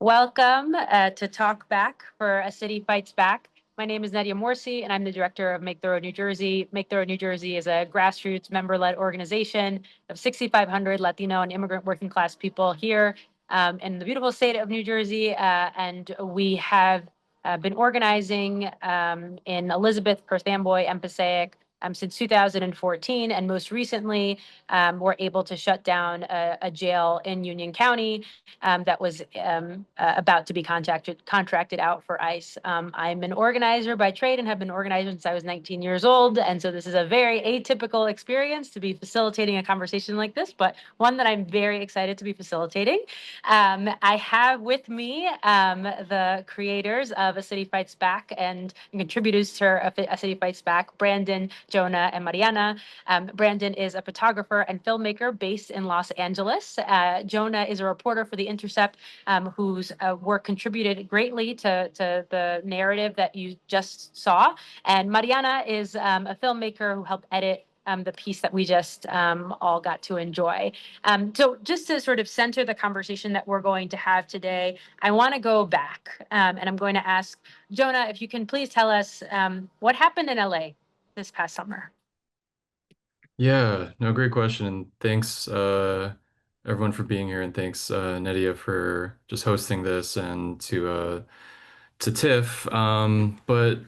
Welcome to Talkback for A City Fights Back. My name is Nedia Morsy, and I'm the director of Make Thorough New Jersey. Make Thorough New Jersey is a grassroots member-led organization of 6,500 Latino and immigrant working class people here in the beautiful state of New Jersey. And we have been organizing in Elizabeth, Perth Amboy, and Passaic since 2014. And most recently, we're able to shut down a jail in Union County that was about to be contracted out for ICE. I'm an organizer by trade and have been organizing since I was 19 years old. And so this is a very atypical experience to be facilitating a conversation like this, but one that I'm very excited to be facilitating. I have with me the creators of A City Fights Back and contributors to A City Fights Back, Brandon, Jonah, and Mariana. Brandon is a photographer and filmmaker based in Los Angeles. Jonah is a reporter for the Intercept, whose work contributed greatly to the narrative that you just saw. And Mariana is a filmmaker who helped edit the piece that we just all got to enjoy. So just to sort of center the conversation that we're going to have today, I want to go back and I'm going to ask Jonah, if you can please tell us what happened in LA this past summer. Yeah, no, great question. And thanks, everyone for being here. And thanks, Nedia, for just hosting this and to Tiff. But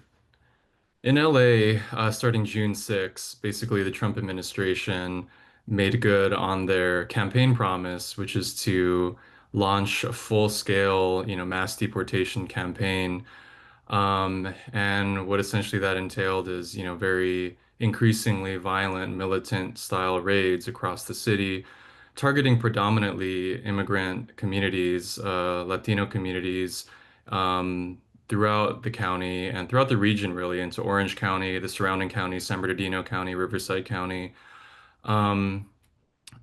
in LA, starting June 6th, basically the Trump administration made good on their campaign promise, which is to launch a full-scale, mass deportation campaign. And what essentially that entailed is, very increasingly violent militant style raids across the city, targeting predominantly immigrant communities, Latino communities, um, throughout the county and throughout the region, really, into Orange County, the surrounding counties, San Bernardino County, Riverside County. Um,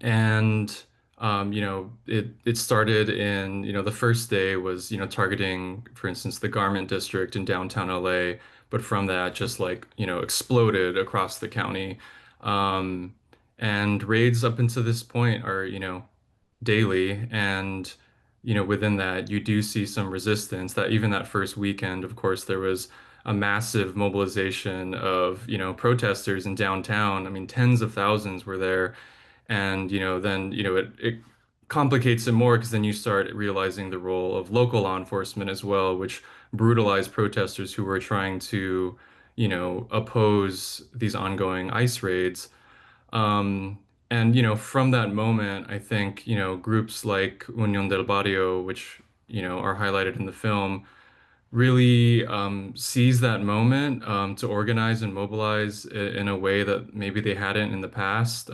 and it started in, the first day was, targeting, for instance, the garment district in downtown LA, but from that just like, exploded across the county. Um, and raids up until this point are, daily. And, within that, you do see some resistance that even that first weekend, of course, there was a massive mobilization of, protesters in downtown. I mean, tens of thousands were there. And, then, it complicates it more because then you start realizing the role of local law enforcement as well, which brutalized protesters who were trying to, oppose these ongoing ICE raids. And, from that moment, I think, groups like Unión del Barrio, which, are highlighted in the film, really seize that moment to organize and mobilize in a way that maybe they hadn't in the past.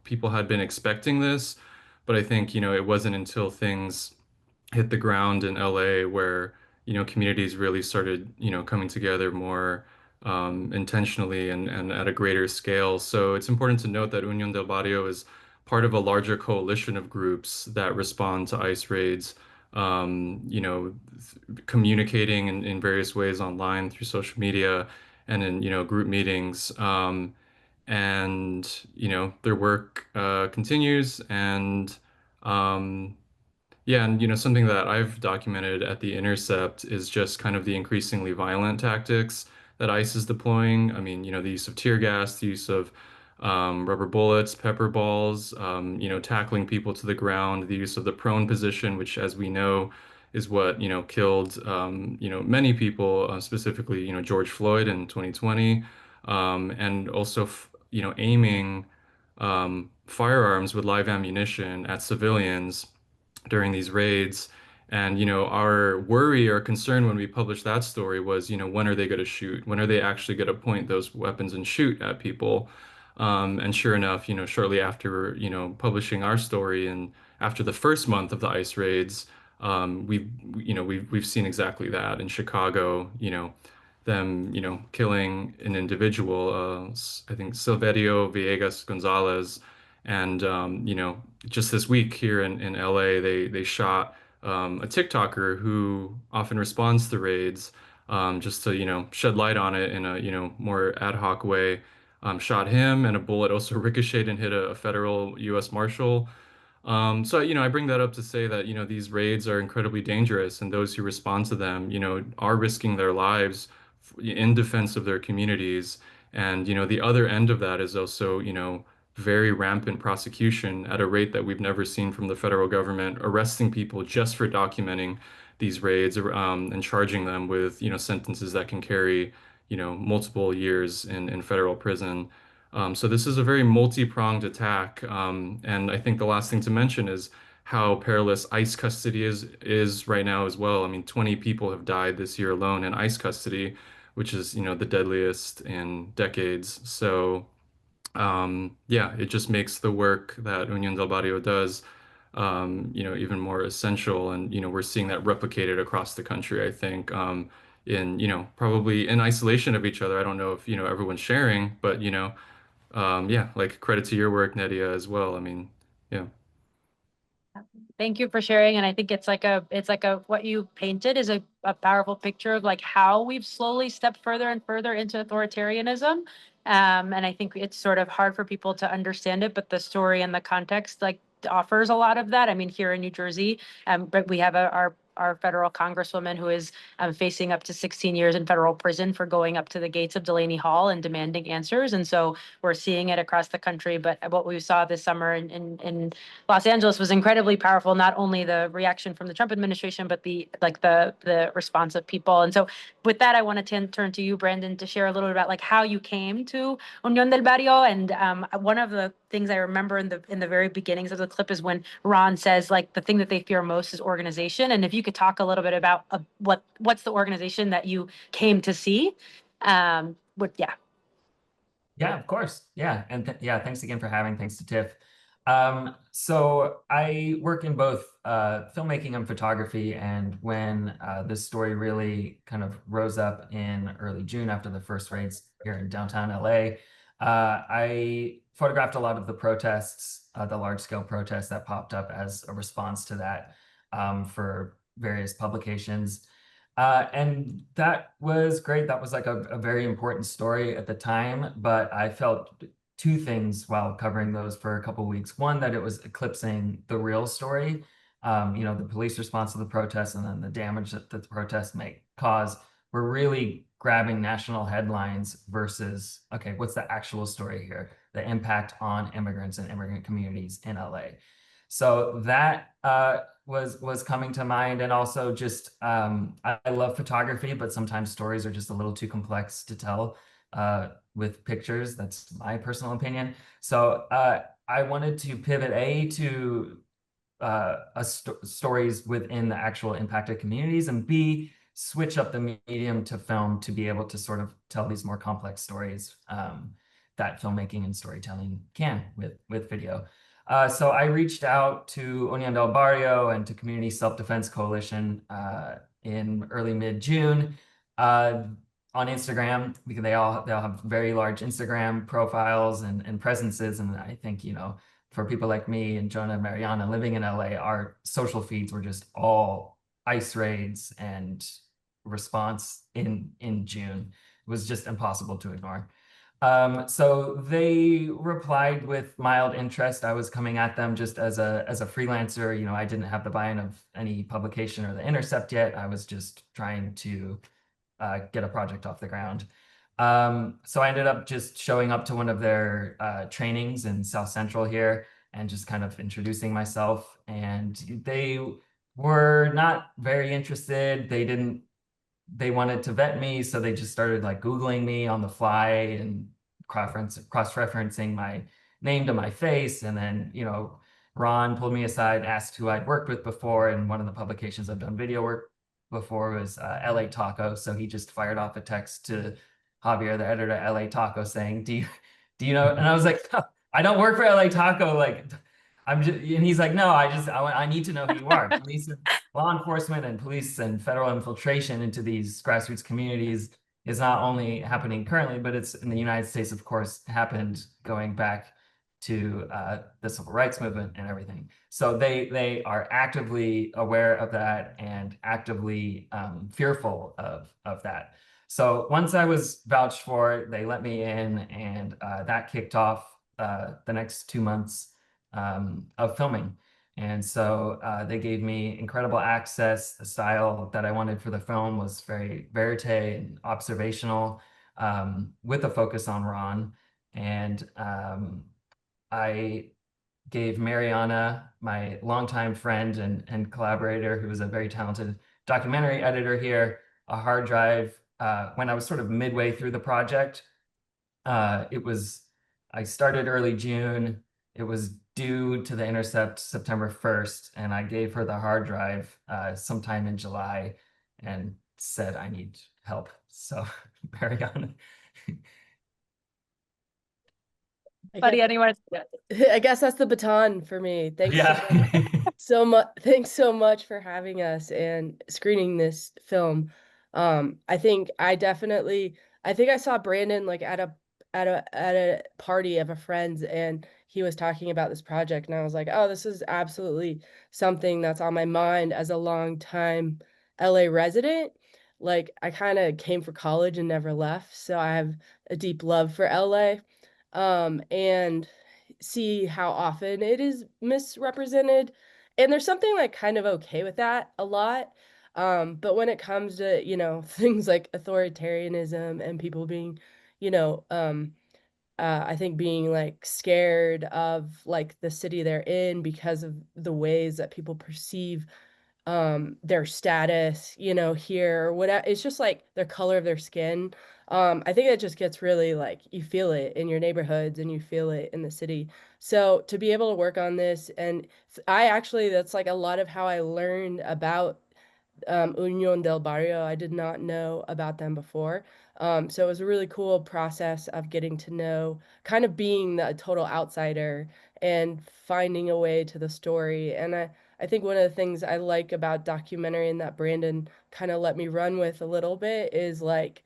People had been expecting this, but I think, it wasn't until things hit the ground in LA where, communities really started, coming together more intentionally and at a greater scale. So it's important to note that Unión del Barrio is part of a larger coalition of groups that respond to ICE raids, communicating in various ways online through social media and in, group meetings. And, their work continues. And yeah, and something that I've documented at the Intercept is just kind of the increasingly violent tactics that ICE is deploying. I mean, the use of tear gas, the use of rubber bullets, pepper balls, tackling people to the ground, the use of the prone position, which, as we know, is what, killed, many people, specifically, George Floyd in 2020, and also, aiming firearms with live ammunition at civilians during these raids. And, our worry or concern when we published that story was, when are they going to shoot? When are they actually going to point those weapons and shoot at people? And sure enough, shortly after, publishing our story and after the first month of the ICE raids, we've seen exactly that in Chicago, them, killing an individual, I think Silverio Villegas Gonzalez. And, just this week here in LA, they shot a TikToker who often responds to raids, just to, shed light on it in a, more ad hoc way. Shot him, and a bullet also ricocheted and hit a federal U.S. Marshal. So, I bring that up to say that, these raids are incredibly dangerous, and those who respond to them, are risking their lives in defense of their communities. And, the other end of that is also, very rampant prosecution at a rate that we've never seen from the federal government, arresting people just for documenting these raids, and charging them with, sentences that can carry, multiple years in federal prison. So this is a very multi-pronged attack, and I think the last thing to mention is how perilous ICE custody is right now as well. I mean, 20 people have died this year alone in ICE custody, which is, the deadliest in decades. So, yeah, it just makes the work that Unión del Barrio does, even more essential. And, we're seeing that replicated across the country, I think, in, probably in isolation of each other. I don't know if, everyone's sharing, but, yeah, like credit to your work, Nedia, as well. I mean, yeah. Thank you for sharing. And I think it's like what you painted is a powerful picture of like how we've slowly stepped further and further into authoritarianism. And I think it's sort of hard for people to understand it, but the story and the context like offers a lot of that. I mean, here in New Jersey, but we have our federal congresswoman who is facing up to 16 years in federal prison for going up to the gates of Delaney Hall and demanding answers. And so we're seeing it across the country. But what we saw this summer in Los Angeles was incredibly powerful. Not only the reaction from the Trump administration, but the response of people. And so, with that, I want to turn to you, Brandon, to share a little bit about like how you came to Unión del Barrio. And one of the things I remember in the very beginnings of the clip is when Ron says like the thing that they fear most is organization. And if you could talk a little bit about what's the organization that you came to see, yeah. Yeah, of course. Yeah. And yeah, thanks again for having. Thanks to Tiff. So I work in both filmmaking and photography. And when this story really kind of rose up in early June after the first raids here in downtown LA, I photographed a lot of the protests, the large scale protests that popped up as a response to that for various publications. And that was great. That was like a very important story at the time, but I felt two things while covering those for a couple of weeks. One, that it was eclipsing the real story, the police response to the protests and then the damage that the protests may cause. We're really grabbing national headlines versus, okay, what's the actual story here? The impact on immigrants and immigrant communities in LA. So that was coming to mind. And also just, I love photography, but sometimes stories are just a little too complex to tell with pictures. That's my personal opinion. So I wanted to pivot to stories within the actual impacted communities, and B, switch up the medium to film to be able to sort of tell these more complex stories that filmmaking and storytelling can with video. So I reached out to Unión del Barrio and to Community Self-Defense Coalition in early mid-June on Instagram, because they all have very large Instagram profiles and presences. And I think, for people like me and Jonah and Mariana living in LA, our social feeds were just all ICE raids and response in June. It was just impossible to ignore. So they replied with mild interest. I was coming at them just as a freelancer. I didn't have the buy-in of any publication or the Intercept yet. I was just trying to get a project off the ground. So I ended up just showing up to one of their trainings in South Central here and just kind of introducing myself. And they were not very interested. They wanted to vet me, so they just started like Googling me on the fly and cross-referencing my name to my face. And then, Ron pulled me aside, asked who I'd worked with before. And one of the publications I've done video work before was LA Taco. So he just fired off a text to Javier, the editor at LA Taco, saying, do you know? And I was like, "No, I don't work for LA Taco. Like, and he's like, no, I need to know who you are. Police and law enforcement and police and federal infiltration into these grassroots communities is not only happening currently, but it's in the United States, of course, happened going back to the civil rights movement and everything. So they are actively aware of that and actively fearful of that. So once I was vouched for, they let me in, and that kicked off the next 2 months of filming. And so they gave me incredible access. The style that I wanted for the film was very verite and observational, with a focus on Ron. And I gave Mariana, my longtime friend and collaborator, who was a very talented documentary editor here, a hard drive when I was sort of midway through the project. I started early June. It was due to the Intercept September 1st, and I gave her the hard drive sometime in July and said, I need help. So Mariana. Buddy, anyone? I guess that's the baton for me. Thanks Yeah. so much. Thanks so much for having us and screening this film. I think I saw Brandon like at a party of a friend's, and he was talking about this project, and I was like, oh, this is absolutely something that's on my mind as a long time LA resident. Like, I kind of came for college and never left, so I have a deep love for LA. And see how often it is misrepresented. And there's something like kind of okay with that a lot. But when it comes to, things like authoritarianism and people being, you know, I think being like scared of like the city they're in because of the ways that people perceive their status, here or whatever. It's just like their color of their skin. I think it just gets really like you feel it in your neighborhoods and you feel it in the city. So to be able to work on this, and that's like a lot of how I learned about Unión del Barrio. I did not know about them before. So it was a really cool process of getting to know, kind of being the total outsider and finding a way to the story. And I think one of the things I like about documentary and that Brandon kind of let me run with a little bit is like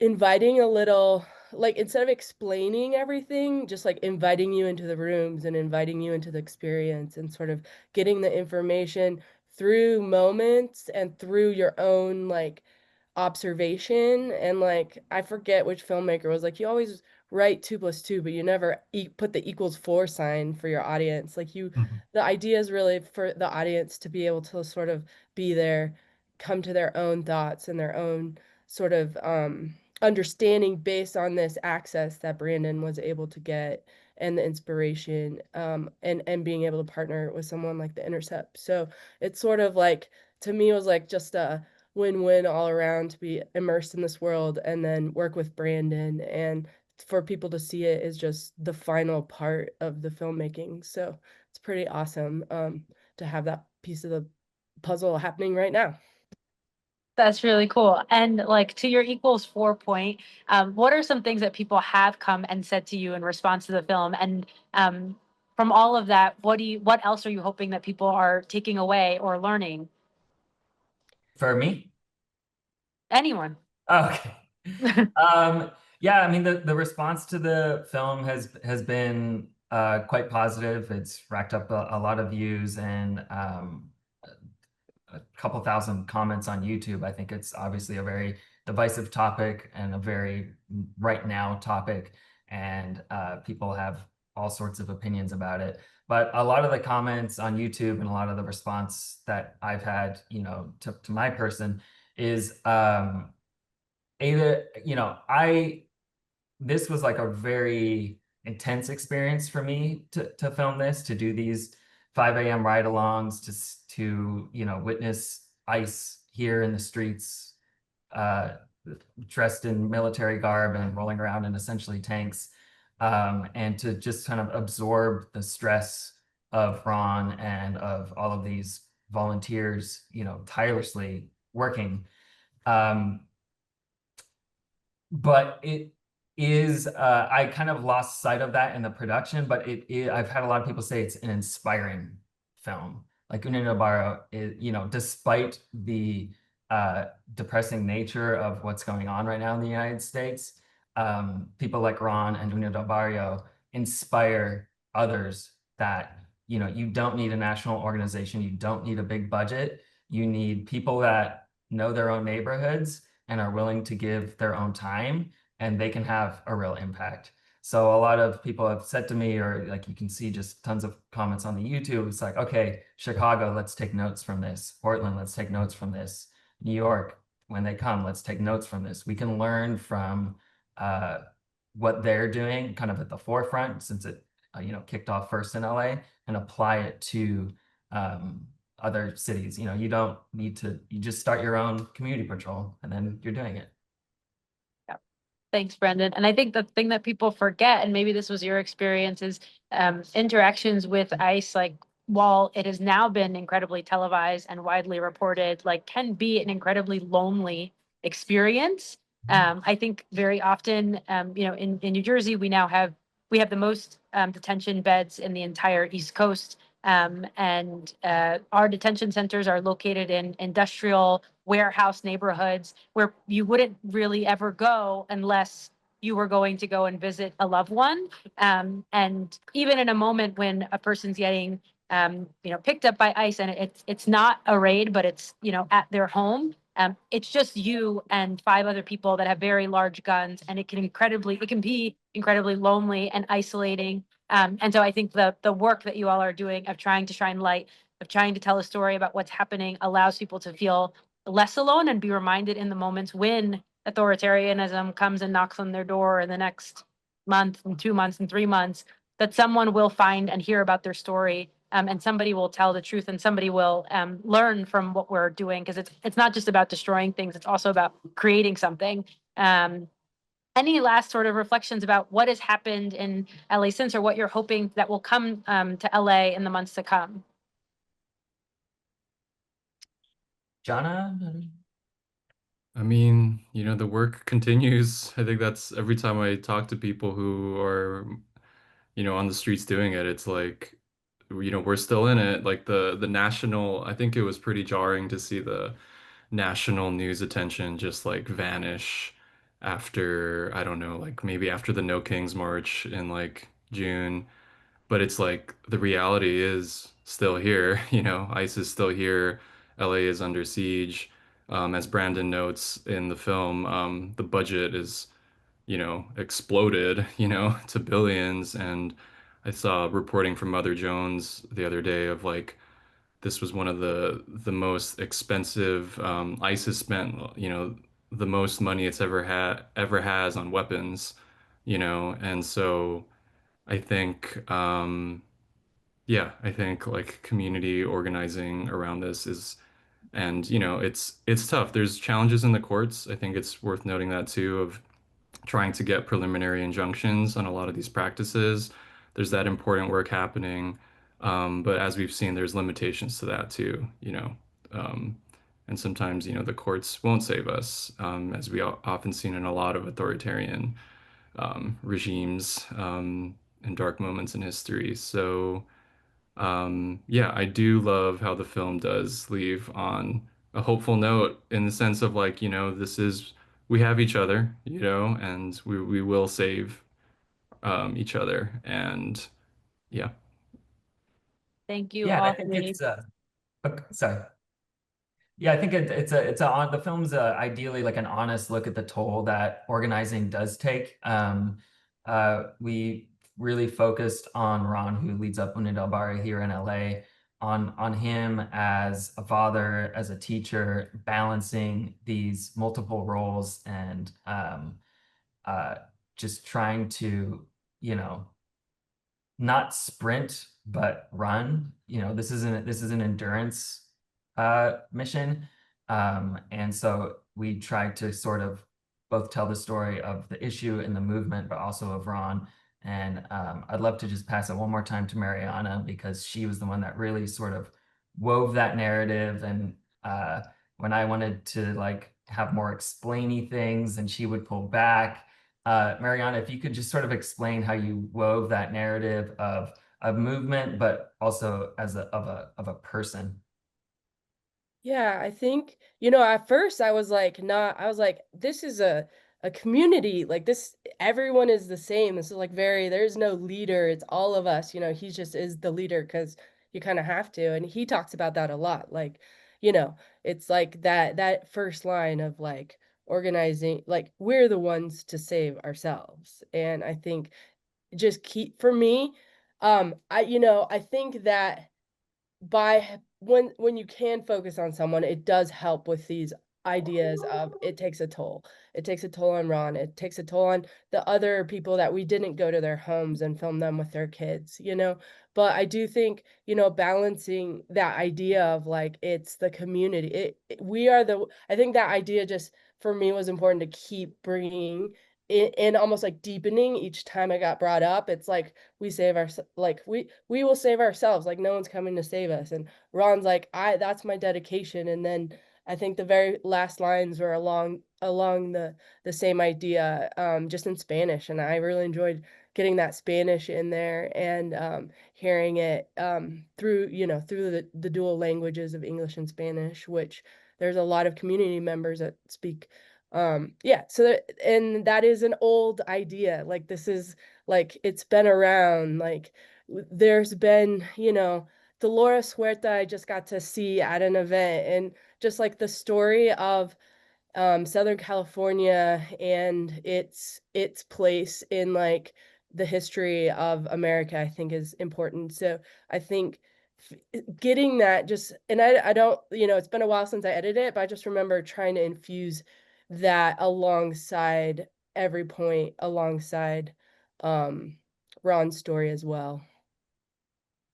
inviting a little, like instead of explaining everything, just like inviting you into the rooms and inviting you into the experience and sort of getting the information through moments and through your own like observation. And like I forget which filmmaker was like, you always write 2+2, but you never put the =4 sign for your audience. Like the idea is really for the audience to be able to sort of be there, come to their own thoughts and their own sort of understanding based on this access that Brandon was able to get and the inspiration, and being able to partner with someone like the Intercept. So it's sort of like, to me, it was like just a win-win all around to be immersed in this world and then work with Brandon, and for people to see it is just the final part of the filmmaking. So it's pretty awesome to have that piece of the puzzle happening right now. That's really cool. And like to your =4 point, what are some things that people have come and said to you in response to the film? And from all of that, what else are you hoping that people are taking away or learning? For me? Anyone. Oh, okay. Yeah, I mean the response to the film has been quite positive. It's racked up a lot of views and a couple thousand comments on YouTube. I think it's obviously a very divisive topic and a very right now topic, and people have all sorts of opinions about it. But a lot of the comments on YouTube and a lot of the response that I've had, to my person is this was like a very intense experience for me to film this, to do these 5 a.m. ride-alongs, to witness ICE here in the streets, dressed in military garb and rolling around in essentially tanks, and to just kind of absorb the stress of Ron and of all of these volunteers, tirelessly working. But it is, I kind of lost sight of that in the production, but I've had a lot of people say it's an inspiring film. Like Unión del Barrio is, despite the depressing nature of what's going on right now in the United States, people like Ron and Unión del Barrio inspire others that, you don't need a national organization, you don't need a big budget, you need people that know their own neighborhoods and are willing to give their own time, and they can have a real impact. So a lot of people have said to me, or like you can see just tons of comments on the YouTube, it's like, okay, Chicago, let's take notes from this. Portland, let's take notes from this. New York, when they come, let's take notes from this. We can learn from what they're doing kind of at the forefront, since it kicked off first in LA, and apply it to other cities. You don't need to, you just start your own community patrol and then you're doing it. Thanks, Brendan. And I think the thing that people forget, and maybe this was your experience, is interactions with ICE, like while it has now been incredibly televised and widely reported, like can be an incredibly lonely experience. I think very often, in New Jersey, we have the most detention beds in the entire East Coast. And our detention centers are located in industrial warehouse neighborhoods where you wouldn't really ever go unless you were going to go and visit a loved one. And even in a moment when a person's getting, picked up by ICE, and it's not a raid, but it's, at their home. It's just you and 5 other people that have very large guns, and it can be incredibly lonely and isolating. And so I think the work that you all are doing of trying to shine light, of trying to tell a story about what's happening, allows people to feel less alone and be reminded in the moments when authoritarianism comes and knocks on their door in the next month and 2 months and 3 months, that someone will find and hear about their story, and somebody will tell the truth, and somebody will learn from what we're doing, because it's not just about destroying things, it's also about creating something. Any last sort of reflections about what has happened in LA since, or what you're hoping that will come to LA in the months to come? Jonah? I mean, the work continues. I think that's every time I talk to people who are, on the streets doing it, it's like, we're still in it. Like the national, I think it was pretty jarring to see the national news attention just like vanish after, I don't know, like maybe after the No Kings March in like June. But it's like the reality is still here, ICE is still here. LA is under siege. As Brandon notes in the film, the budget is, exploded, to billions. And I saw reporting from Mother Jones the other day of like this was one of the most expensive, ICE has spent, the most money it's ever has on weapons, and so I think yeah, I think like community organizing around this is, and it's tough. There's challenges in the courts. I think it's worth noting that too, of trying to get preliminary injunctions on a lot of these practices. There's that important work happening. But as we've seen, there's limitations to that too, um, and sometimes, the courts won't save us, as we often seen in a lot of authoritarian regimes, and dark moments in history. So, yeah, I do love how the film does leave on a hopeful note, in the sense of like, we have each other, and we will save each other. And yeah. Thank you Yeah, all. I think it's sorry. Yeah, I think the film's ideally like an honest look at the toll that organizing does take. We really focused on Ron, who leads up Unión del Barrio here in LA, on him as a father, as a teacher, balancing these multiple roles, and just trying to, not sprint but run. This is an endurance mission, and so we tried to sort of both tell the story of the issue and the movement, but also of Ron. And I'd love to just pass it one more time to Mariana, because she was the one that really sort of wove that narrative. And when I wanted to like have more explainy things, and she would pull back. Mariana, if you could just sort of explain how you wove that narrative of movement, but also as of a person. Yeah, I think, at first I was like, this is a community, like this, everyone is the same. This is like there's no leader. It's all of us, he just is the leader because you kind of have to. And he talks about that a lot. Like, it's like that first line of like organizing, like we're the ones to save ourselves. And I think just keep, for me, I think that when you can focus on someone, it does help with these ideas of it takes a toll. It takes a toll on Ron. It takes a toll on the other people that we didn't go to their homes and film them with their kids, But I do think, balancing that idea of like it's the community. I think that idea just for me was important to keep bringing in almost like deepening each time it got brought up. It's like we save our like we will save ourselves, like no one's coming to save us. And Ron's like, that's my dedication. And then I think the very last lines were along the same idea, just in Spanish. And I really enjoyed getting that Spanish in there and hearing it through the dual languages of English and Spanish, which there's a lot of community members that speak. And that is an old idea. Like this is like it's been around. Like there's been, Dolores Huerta I just got to see at an event, and just like the story of Southern California and its place in like the history of America, I think is important. So I think getting that just, and I don't, it's been a while since I edited it, but I just remember trying to infuse that alongside every point alongside Ron's story as well.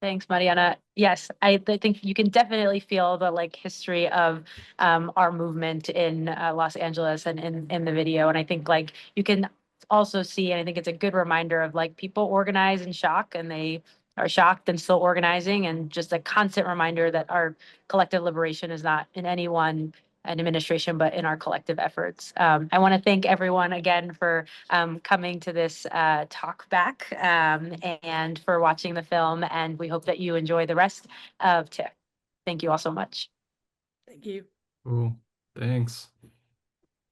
Thanks, Mariana. Yes, I think you can definitely feel the like history of our movement in Los Angeles and in the video. And I think like you can also see, and I think it's a good reminder of like people organize in shock, and they are shocked and still organizing, and just a constant reminder that our collective liberation is not in any one administration, but in our collective efforts. I want to thank everyone again for coming to this talk back and for watching the film. And we hope that you enjoy the rest of TIFF. Thank you all so much. Thank you. Cool. Thanks.